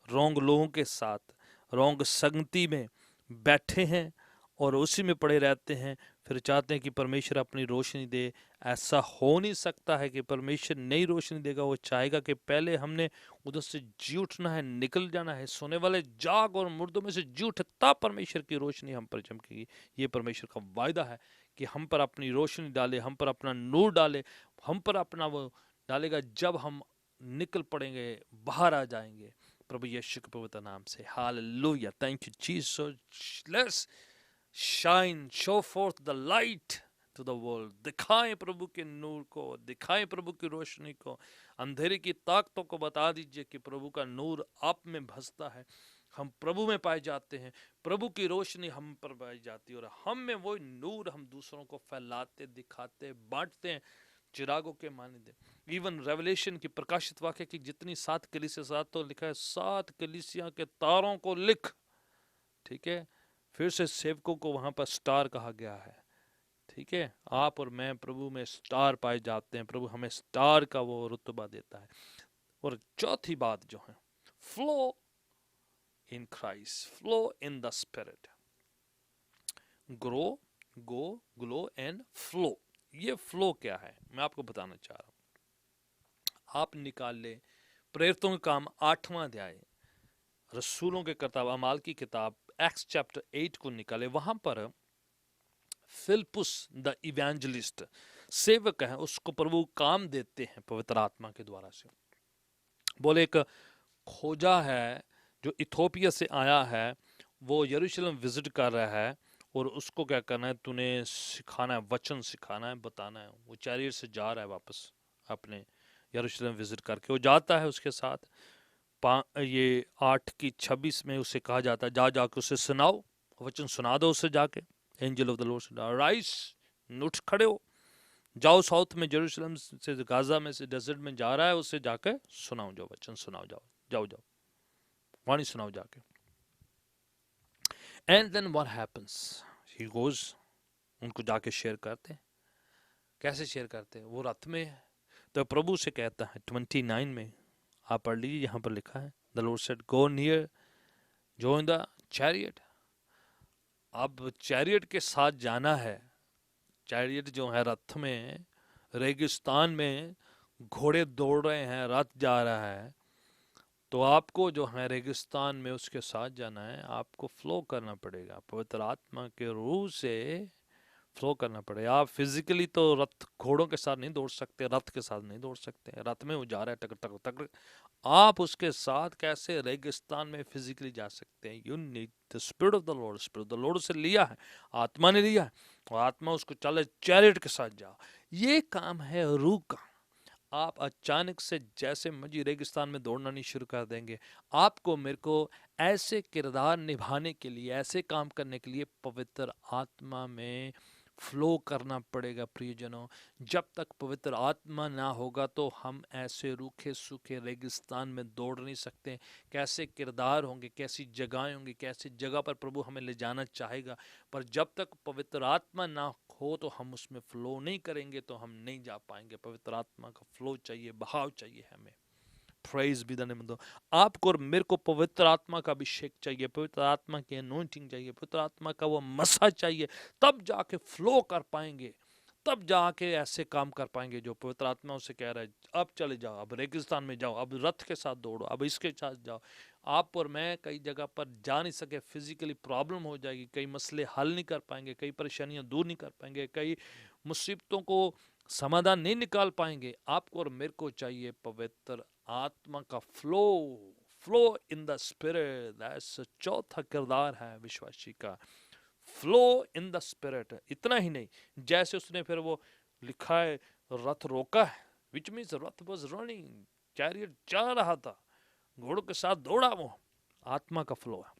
[SPEAKER 2] रॉन्ग लोगों के साथ, रॉन्ग संगति में बैठे हैं और उसी में पड़े रहते हैं, फिर चाहते हैं कि परमेश्वर अपनी रोशनी दे। ऐसा हो नहीं सकता है कि परमेश्वर नई रोशनी देगा। वो चाहेगा कि पहले हमने उधर से जी उठना है, निकल जाना है। सोने वाले जाग और मुर्दों में से जी उठ, तब परमेश्वर की रोशनी हम पर चमकेगी। ये परमेश्वर का वायदा है कि हम पर अपनी रोशनी डाले, हम पर अपना नूर डाले, हम पर अपना वो डालेगा जब हम निकल पड़ेंगे, बाहर आ जाएंगे प्रभु यीशु के पवित्र नाम से। Hallelujah, thank you Jesus. Let's shine, show forth the light to the world. दिखाएं प्रभु के नूर को, दिखाएं प्रभु की रोशनी को। अंधेरे की ताकतों को बता दीजिए कि प्रभु का नूर आप में भसता है, हम प्रभु में पाए जाते हैं, प्रभु की रोशनी हम पर पाई जाती है और हम में वो नूर हम दूसरों को फैलाते, दिखाते, बांटते हैं चिरागों के मानिंदे। इवन रेवलेशन की, प्रकाशित वाक्य की जितनी 7 कलीसिया, 7 तो लिखा है, 7 कलीसिया के तारों को लिख। ठीक है, फिर से सेवकों को वहां पर स्टार कहा गया है। ठीक है, आप और मैं प्रभु में स्टार पाए जाते हैं, प्रभु हमें स्टार का वो रुतबा देता है। और चौथी बात जो है, flow in Christ, flow in the spirit, grow, go, glow and flow. ये फ्लो क्या है मैं आपको बताना चाह रहा हूं। आप निकाल ले प्रेरितों का काम 8वां अध्याय, रसूलों के किताब, अमाल की किताब, एक्स चैप्टर 8 को निकाले। वहां पर फिलिपुस द इवेंजलिस्ट, सेवक है, उसको प्रभु काम देते हैं पवित्र आत्मा के द्वारा से। बोले एक खोजा है जो इथोपिया से आया है, वो यरूशलेम विजिट कर रहा है और उसको क्या करना है, तूने सिखाना है, वचन सिखाना है, बताना है। वो चैरियट से जा रहा है वापस अपने यरूशलेम विजिट करके। वो जाता है, उसके साथ ये 8:26 में उसे कहा जाता है, जा जाके उसे सुनाओ, वचन सुना दो उसे जाके। एंजल ऑफ द लॉर्ड से, राइज, उठ खड़े हो, जाओ साउथ में, जेरूशलेम से, गाजा में से, डेजर्ट में जा रहा है, उससे जाके सुनाओ, जाओ वचन सुनाओ, जाओ जाओ जाओ वाणी सुनाओ जाके। And then what happens, he goes, उनको जाके शेयर करते हैं। कैसे शेयर करते हैं, वो रथ में है तो प्रभु से कहता है 29 में, आप पढ़ लीजिए, यहाँ पर लिखा है, the Lord said go near, join the chariot. अब चैरियट के साथ जाना है। चैरियट जो है रथ में, रेगिस्तान में घोड़े दौड़ रहे हैं, रथ जा रहा है, तो आपको जो है रेगिस्तान में उसके साथ जाना है। आपको फ्लो करना पड़ेगा, पवित्र आत्मा के रूह से फ्लो करना पड़ेगा। आप फिजिकली तो रथ घोड़ों के साथ नहीं दौड़ सकते, रथ के साथ नहीं दौड़ सकते। रथ में वो जा रहा है टक टक टक, आप उसके साथ कैसे रेगिस्तान में फिजिकली जा सकते हैं? You need the spirit of the Lord. Spirit of the Lord से लिया है, आत्मा ने लिया है, और आत्मा उसको चले, चैरियट के साथ जाओ। ये काम है रूह का। आप अचानक से जैसे मर्जी रेगिस्तान में दौड़ना नहीं शुरू कर देंगे। आपको मेरे को ऐसे किरदार निभाने के लिए, ऐसे काम करने के लिए पवित्र आत्मा में फ्लो करना पड़ेगा प्रियजनों। जब तक पवित्र आत्मा ना होगा तो हम ऐसे रूखे सूखे रेगिस्तान में दौड़ नहीं सकते। कैसे किरदार होंगे, कैसी जगहें होंगी, कैसी जगह पर प्रभु हमें ले जाना चाहेगा, पर जब तक पवित्र आत्मा ना हो तो हम उसमें फ्लो नहीं करेंगे, तो हम नहीं जा पाएंगे। पवित्र आत्मा का फ्लो चाहिए, बहाव चाहिए हमें। Praise be the name of the. आपको और मेरे को पवित्र आत्मा का अभिषेक चाहिए, पवित्र आत्मा की अनॉइंटिंग चाहिए, पवित्र आत्मा का वो मसा चाहिए, तब जाके फ्लो कर पाएंगे, तब जाके ऐसे काम कर पाएंगे जो पवित्र आत्मा उसे कह रहा है, अब चले जाओ, अब रेगिस्तान में जाओ, अब रथ के साथ दौड़ो, अब इसके साथ जाओ। आप और मैं कई जगह पर जा नहीं सके, फिजिकली प्रॉब्लम हो जाएगी, कई मसले हल नहीं कर पाएंगे, कई परेशानियां दूर नहीं कर पाएंगे, कई मुसीबतों को समाधान नहीं निकाल पाएंगे। आपको और मेरे को चाहिए पवित्र आत्मा का flow, flow in the spirit, that's चौथा किरदार है विश्वासी का, फ्लो इन द स्पिरिट। इतना ही नहीं, जैसे उसने फिर वो लिखा है रथ रोका है, which means Rath was running, chariot जा रहा था, घोड़ों के साथ दौड़ा, वो आत्मा का फ्लो है।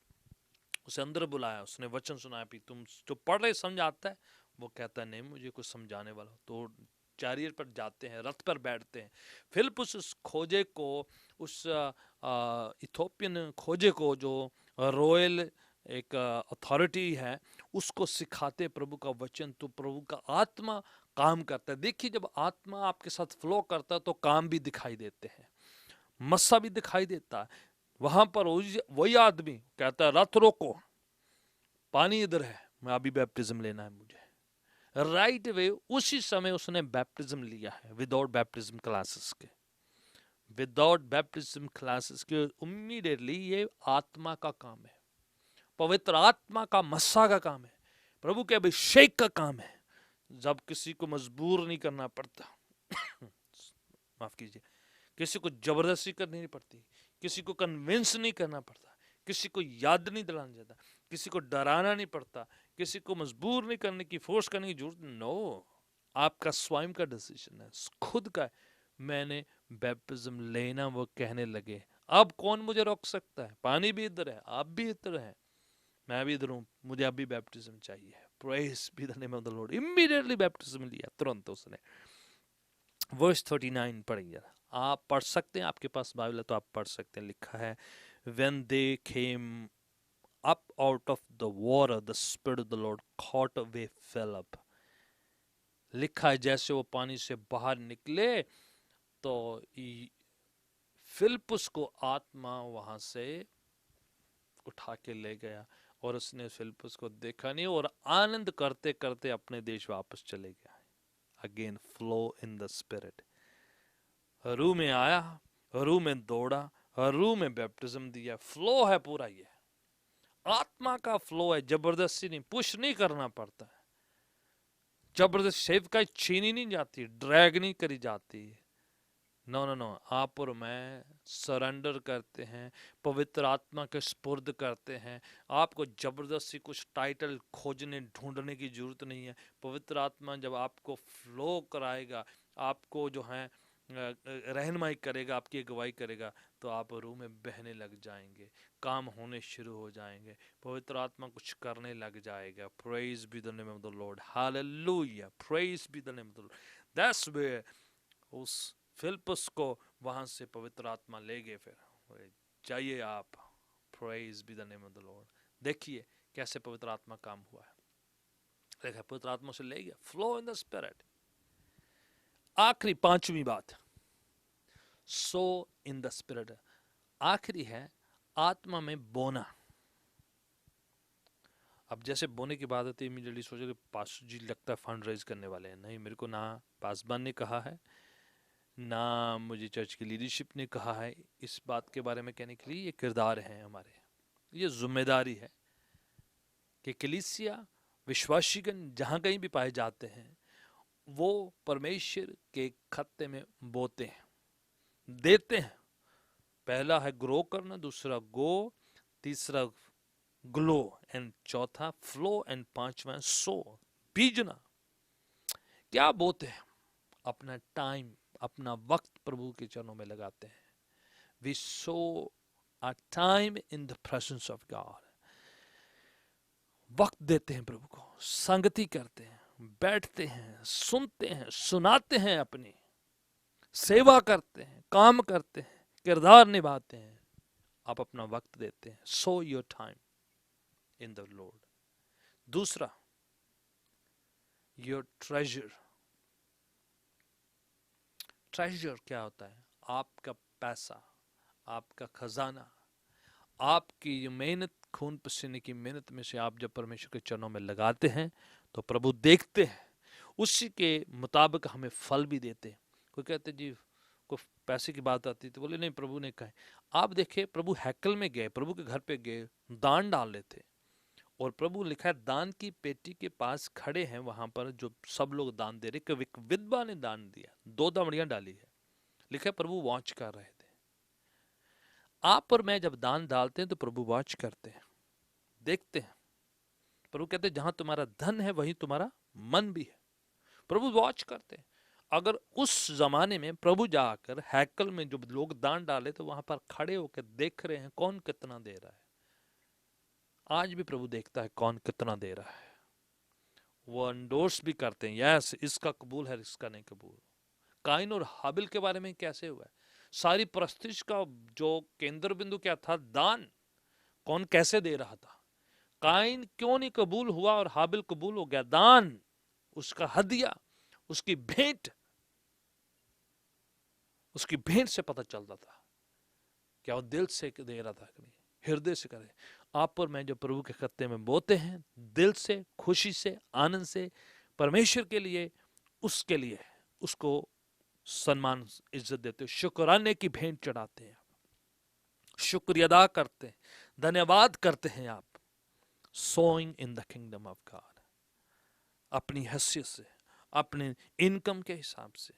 [SPEAKER 2] उसे अंदर बुलाया, उसने वचन सुनाया, भी तुम जो पढ़ रहे समझ आता है? वो कहता है नहीं, मुझे कुछ समझाने वाला हो। तो चैरियट पर जाते हैं, रथ पर बैठते हैं। फिलिप्पुस उस खोजे को, उस इथोपियन खोजे को, जो रॉयल एक अथॉरिटी है, उसको सिखाते प्रभु का वचन। तो प्रभु का आत्मा काम करता है। देखिए, जब आत्मा आपके साथ फ्लो करता है तो काम भी दिखाई देते हैं, मस्सा भी दिखाई देता है। वहां पर वही आदमी कहता है रथ रोको, पानी इधर है, मैं अभी बैप्टिज्म लेना है मुझे। राइट वे उसी समय उसने बैप्टिज्म लिया है, विदाउट बैप्टिज्म क्लासेस के, विदाउट बैप्टिज्म क्लासेस के। इमीडिएटली ये आत्मा का काम है, पवित्र आत्मा का मस्सा का काम है, प्रभु के अभिषेक का काम है। जब किसी को मजबूर नहीं करना पड़ता माफ कीजिए, किसी को जबरदस्ती करनी नहीं पड़ती, किसी को कन्विंस नहीं करना पड़ता, किसी को याद नहीं दिलाना जाता, किसी को डराना नहीं पड़ता, किसी को मजबूर नहीं करने की, फोर्स करने की जरूरत। नो, आपका स्वयं का डिसीजन है, खुद का है। मैंने बैप्टिज्म लेना, वो कहने लगे, अब कौन मुझे रोक सकता है? पानी भी इधर है, आप भी इधर है, मैं भी इधर हूं, मुझे अभी बैप्टिज्म चाहिए। Praise be the name of the Lord. Immediately baptism लिया तुरंत उसने। वर्स 39 पढ़िए, आप पढ़ सकते हैं, आपके पास बाइबल है तो आप पढ़ सकते हैं। लिखा है, when they came up out of the water, the spirit of the Lord caught away Philip। लिखा है, जैसे वो पानी से बाहर निकले तो फिलिप्पुस को आत्मा वहां से उठा के ले गया, और उसने फिलिप्पुस को देखा नहीं, और आनंद करते करते अपने देश वापस चले गया। Again flow in the spirit. रू में आया, रू में दौड़ा, रू में बैप्टिज्म दिया। फ्लो है पूरा, ये आत्मा का फ्लो है, जबरदस्ती नहीं, पुश नहीं करना पड़ता है, जबरदस्त सेवकाई छीनी नहीं जाती, ड्रैग नहीं करी जाती। नो नो नो, आप और मैं सरेंडर करते हैं, पवित्र आत्मा के स्पुर्द करते हैं। आपको जबरदस्ती कुछ टाइटल खोजने ढूंढने की जरूरत नहीं है। पवित्र आत्मा जब आपको फ्लो कराएगा, आपको जो है रहनुमाई करेगा, आपकी अगुवाई करेगा, तो आप रूह में बहने लग जाएंगे, काम होने शुरू हो जाएंगे, पवित्र आत्मा कुछ करने लग जाएगा। Praise be the name of the Lord, hallelujah, praise be the name of the Lord. That's where उस फिलिप्पुस को वहां से पवित्र आत्मा ले गए। फिर जाइए आप, praise be the name of the Lord. देखिए कैसे पवित्र आत्मा काम हुआ है। देखा, पवित्र आत्मा से ले गया, फ्लो इन द स्पिरिट। आखिरी पांचवी बात, सो इन द स्पिरिट। आखिरी है आत्मा में बोना। अब जैसे बोने की बात आती है, इमीडिएटली सोचे कि पास्टर जी लगता है फंड रेज करने वाले हैं। नहीं, मेरे को ना पासबान ने कहा है, ना मुझे चर्च की लीडरशिप ने कहा है इस बात के बारे में कहने के लिए। ये किरदार है हमारे, ये जिम्मेदारी है कि कलीसिया, विश्वासीगण जहाँ कहीं भी पाए जाते हैं, वो परमेश्वर के खत्ते में बोते हैं, देते हैं। पहला है ग्रो करना, दूसरा गो, तीसरा ग्लो, एंड चौथा फ्लो, एंड पांचवा सो, बीजना। क्या बोते हैं? अपना टाइम, अपना वक्त प्रभु के चरणों में लगाते हैं। We sow a time in the presence of God. वक्त देते हैं प्रभु को, संगति करते हैं, बैठते हैं, सुनते हैं, सुनाते हैं, अपनी सेवा करते हैं, काम करते हैं, किरदार निभाते हैं। आप अपना वक्त देते हैं। So your time in the Lord. दूसरा, योर ट्रेजर। ट्रेजर क्या होता है? आपका पैसा, आपका खजाना, आपकी मेहनत, खून पसीने की मेहनत में से आप जब परमेश्वर के चरणों में लगाते हैं तो प्रभु देखते हैं, उसी के मुताबिक हमें फल भी देते हैं। कोई कहते जी को पैसे की बात आती तो बोले नहीं, प्रभु ने कहा। आप देखिए, प्रभु हैकल में गए, प्रभु के घर पे गए, दान डाल रहे थे, और प्रभु लिखा है दान की पेटी के पास खड़े हैं, वहां पर जो सब लोग दान दे रहे। विधवा ने दान दिया, 2 दमड़ियां डाली है। लिखा है प्रभु वॉच कर रहे थे। आप और मैं जब दान डालते हैं तो प्रभु वॉच करते हैं, देखते हैं। प्रभु कहते हैं जहां तुम्हारा धन है वहीं तुम्हारा मन भी है। प्रभु वॉच करते हैं। अगर उस जमाने में प्रभु जाकर हैकल में जो लोग दान डाले तो वहां पर खड़े होकर देख रहे हैं कौन कितना दे रहा है। आज भी प्रभु देखता है कौन कितना दे रहा है। वो एंडोर्स भी करते हैं, यस इसका कबूल है, इसका नहीं कबूल। काइन और हाबिल के बारे में कैसे हुआ है? सारी प्रस्तिश का जो केंद्र बिंदु क्या था? दान। कौन कैसे दे रहा था? काइन क्यों नहीं कबूल हुआ और हाबिल कबूल हो गया? दान, उसका हदिया, उसकी भेंट, उसकी भेंट से पता चलता था क्या वो दिल से दे रहा था कि नहीं, हृदय से करे। आप और मैं जो प्रभु के खत्ते में बोते हैं, दिल से, खुशी से, आनंद से, परमेश्वर के लिए, उसके लिए, उसको सम्मान इज्जत देते हो, शुक्राने की भेंट चढ़ाते हैं, शुक्रिया अदा करते हैं, धन्यवाद करते हैं आप। Sowing in the kingdom of God, अपनी हैसियत से, अपने इनकम के हिसाब से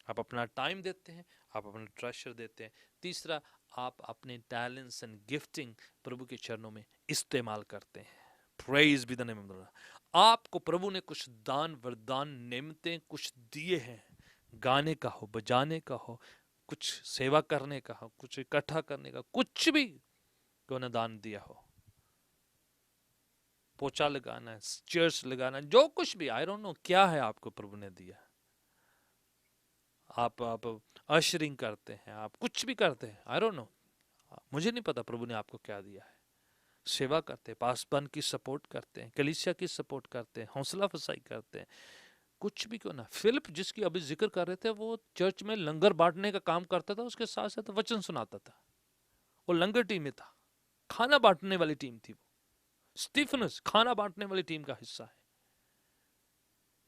[SPEAKER 2] आप अपना टाइम देते हैं, आप अपना ट्रेजर देते हैं। तीसरा, आप अपने टैलेंट्स एंड गिफ्टिंग प्रभु के चरणों में इस्तेमाल करते हैं। Praise be the name of the Lord. आपको प्रभु ने कुछ दान वरदान नेमतें कुछ दिए हैं, गाने का हो, बजाने का हो, कुछ सेवा करने का हो, कुछ इकट्ठा करने का, कुछ भी क्यों न दान दिया हो, पोछा लगाना, चेयर्स लगाना, जो कुछ भी, आई डोंट नो क्या है आपको प्रभु ने दिया। आप अशरिंग करते हैं, आप कुछ भी करते हैं, आई डोंट नो, मुझे नहीं पता प्रभु ने आपको क्या दिया है। सेवा करते हैं, पासबान की सपोर्ट करते हैं, कलीसिया की सपोर्ट करते हैं, हौसला अफजाई करते हैं, कुछ भी क्यों ना। फिलिप जिसकी अभी जिक्र कर रहे थे, वो चर्च में लंगर बांटने का काम करता था, उसके साथ साथ वचन सुनाता था। वो लंगर टीम में था, खाना बांटने वाली टीम थी वो। स्टीफनस खाना बांटने वाली टीम का हिस्सा है।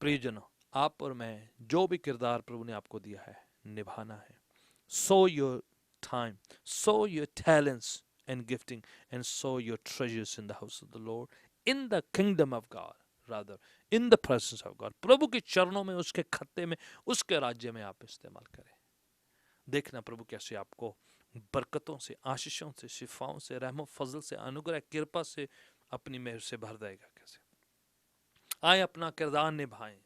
[SPEAKER 2] प्रियजनों, आप और मैं जो भी किरदार प्रभु ने आपको दिया है निभाना है। So your time, so your talents and gifting, and sow your treasures in the house of the Lord, in the kingdom of God, rather in the presence of God। प्रभु के चरणों में, उसके खत्ते में, उसके राज्य में आप इस्तेमाल करें। देखना प्रभु कैसे आपको बरकतों से, आशीषों से, शिफाओं से, रहमो फजल से, अनुग्रह कृपा से, अपनी मेहर से भर देगा। कैसे आए अपना किरदार निभाएं।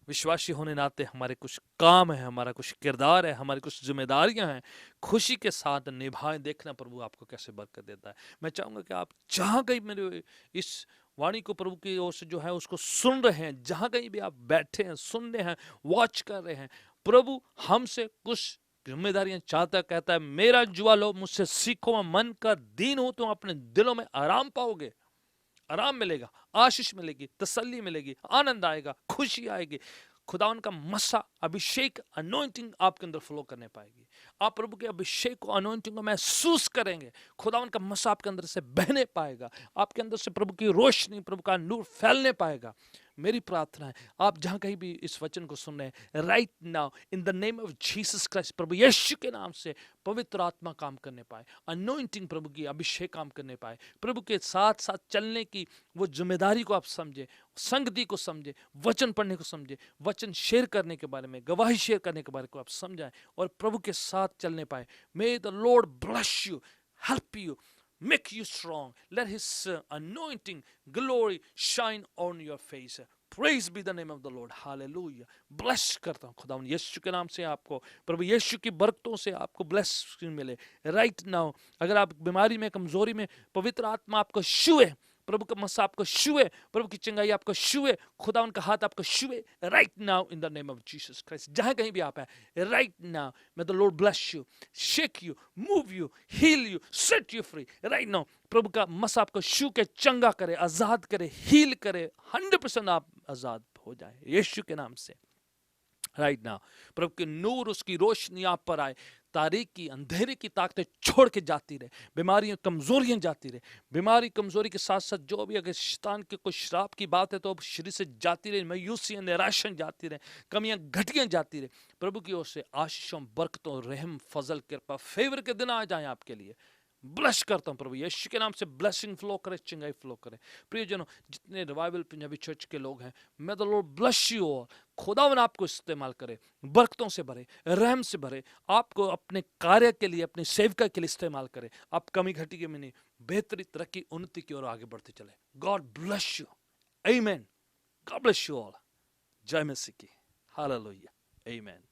[SPEAKER 2] विश्वासी होने नाते हमारे कुछ काम है, हमारा कुछ किरदार है, हमारी कुछ जिम्मेदारियां हैं, खुशी के साथ निभाएं। देखना प्रभु आपको कैसे बरकत देता है। मैं चाहूंगा कि आप जहां कहीं मेरे इस वाणी को प्रभु की ओर से जो है उसको सुन रहे हैं, जहां कहीं भी आप बैठे हैं, सुन रहे हैं, वॉच कर रहे हैं, प्रभु हमसे कुछ जिम्मेदारियां चाहता, कहता है मेरा जुआ लो, मुझसे सीखो, मैं मन का दीन हूं, तो अपने दिलों में आराम पाओगे, आराम मिलेगा, आशीष मिलेगी, तसल्ली मिलेगी, आनंद आएगा, खुशी आएगी। खुदावन का मसा, अभिषेक, अनॉइंटिंग आपके अंदर फ्लो करने पाएगी। आप प्रभु के अभिषेक को, अनॉइंटिंग को महसूस करेंगे। खुदावन का मसा आपके अंदर से बहने पाएगा, आपके अंदर से प्रभु की रोशनी, प्रभु का नूर फैलने पाएगा। मेरी प्रार्थना है आप जहां कहीं भी इस वचन को सुन रहे हैं, right now in the name of Jesus Christ, प्रभु यीशु के नाम से पवित्र आत्मा काम करने पाए, अनॉइंटिंग प्रभु की अभिषेक काम करने पाए। प्रभु के साथ साथ चलने की वो जिम्मेदारी को आप समझे, संगति को समझे, वचन पढ़ने को समझे, वचन शेयर करने के बारे में, गवाही शेयर करने के बारे को आप समझाएं और प्रभु के साथ चलने पाए। मे the Lord bless you, help you, make you strong. Let his anointing glory shine on your face. Praise be the name of the Lord. Hallelujah. Bless करता हूँ खुदावन यीशु के नाम से आपको, प्रभु यीशु की बरकतों से आपको ब्लेसिंग मिले राइट नाउ। अगर आप बीमारी में, कमजोरी में, पवित्र आत्मा आपको छुए, प्रभु का मसा आपको छुए, प्रभु की चंगाई आपको छुए, खुदा उनका हाथ आपको छुए right now in the name of Jesus Christ. जहां कहीं भी आप है right now, may the Lord bless you, shake you, move you, heal you, set you free right now. प्रभु का मसा आपको छू के चंगा करे, आजाद करे, हील करे, 100% आप आजाद हो जाए यीशु के नाम से राइट नाउ। प्रभु के नूर, उसकी रोशनी आप पर आए, तारीख की, अंधेरे की ताकतें छोड़ के जाती रहे, बीमारियां, कमजोरियां जाती रहे। बीमारी, कमजोरी के साथ साथ जो भी अगर शैतान के कोई श्राप की बात है तो अब शरीर से जाती रहे, मायूसियां, निराशा जाती रहे, कमियां, घटियां जाती रहे। प्रभु की ओर से आशीषों, बरकतों, रहम, फजल, कृपा, फेवर के दिन आ जाए आपके लिए। ब्लेस करता हूं प्रभु यीशु के नाम से ब्लेसिंग फ्लो करे, चिंगाई फ्लो करे। प्रियजनों, जितने रिवाइवल पंजाबी चर्च के लोग हैं, मैं the Lord bless you all. खुदावन आपको इस्तेमाल करे, बरकतों से भरे, रहम से भरे, आपको अपने कार्य के लिए, अपने सेवका के लिए इस्तेमाल करे। आप कमी घटी में नहीं, बेहतरी, तरक्की, उन्नति की ओर आगे बढ़ते चले। गॉड ब्लेस यू, आमीन। God bless you all. जय मसीह की, हालेलुया, आमीन।